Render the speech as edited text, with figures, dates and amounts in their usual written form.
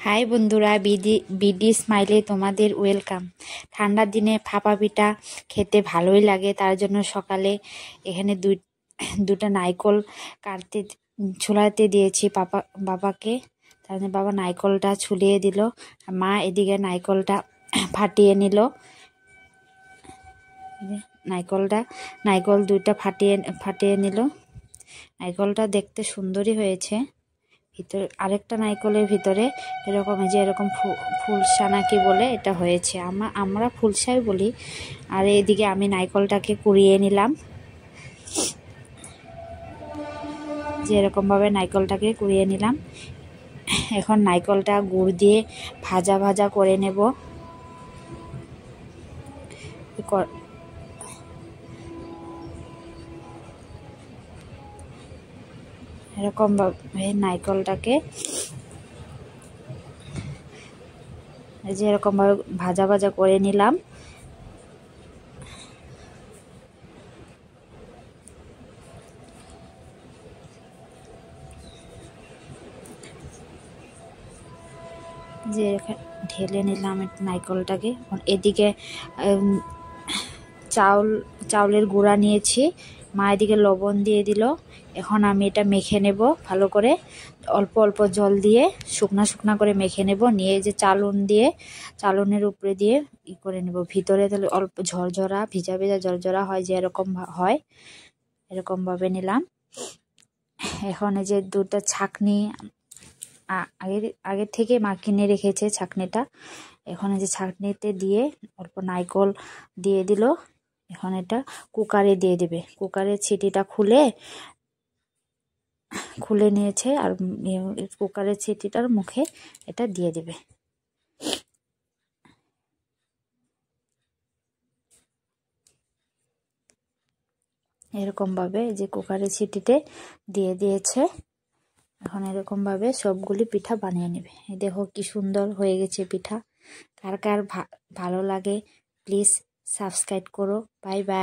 High বন্ধুরা, BD স্মাইলে তোমাদের welcome. ঠান্ডার দিনে ভাপা পিঠা খেতে ভালোই লাগে, তার জন্য সকালে এখানে দুটা নারকেল কাটতে ছুলাতে দিয়েছি বাবাকে। তার জন্য বাবা নারকেলটা ছুলিয়ে দিল, মা এদিকে নারকেলটা ফাটিয়ে নিল। নারকেল দুইটা ফাটিয়ে নিল। নারকেলটা দেখতে সুন্দরই হয়েছে। ভিতরে আরেকটা নারকেলের ভিতরে এরকম ফুলসা নাকি বলে এটা হয়েছে, আমরা ফুলসাই বলি। আর এদিকে আমি নারকেলটাকে কুড়িয়ে নিলাম, যে এরকম ভাবে নারকেলটাকে কুড়িয়ে নিলাম। এখন নারকেলটা গুড় দিয়ে ভাজা করে নেব। এরকম ভাবে নারকেলটাকে যে এরকম ভাবে ভাজা করে নিলাম। যে ঢেলে নিলাম নারকেলটাকে। এদিকে চাউলের গুঁড়া নিয়েছি, মা এদিকে লবণ দিয়ে দিল। এখন আমি এটা মেখে নেব ভালো করে, অল্প অল্প জল দিয়ে শুকনা করে মেখে নেব। নিয়ে যে চালনের উপরে দিয়ে করে নেব ভিতরে, তাহলে অল্প ঝরঝরা ভিজা ঝরঝরা হয়, যে এরকম হয় এরকম ভাবে নিলাম। এখন এই যে দুটো ছাঁকনি আগে থেকে মা কিনে রেখেছে ছাঁকনিটা, এখন এই যে ছাঁকনিতে দিয়ে অল্প নারকেল দিয়ে দিল। এখন এটা কুকারে দিয়ে দেবে। কুকারের ছিটিটা খুলে নিয়েছে, আর কুকারের ছিটিটার মুখে এটা দিয়ে দেবে। এরকম ভাবে যে কুকারের ছিটিতে দিয়ে দিয়েছে। এখন এরকম ভাবে সবগুলি পিঠা বানিয়ে নেবে। দেখো কি সুন্দর হয়ে গেছে পিঠা। কার ভালো লাগে প্লিজ সাবস্ক্রাইব করো। Bye bye.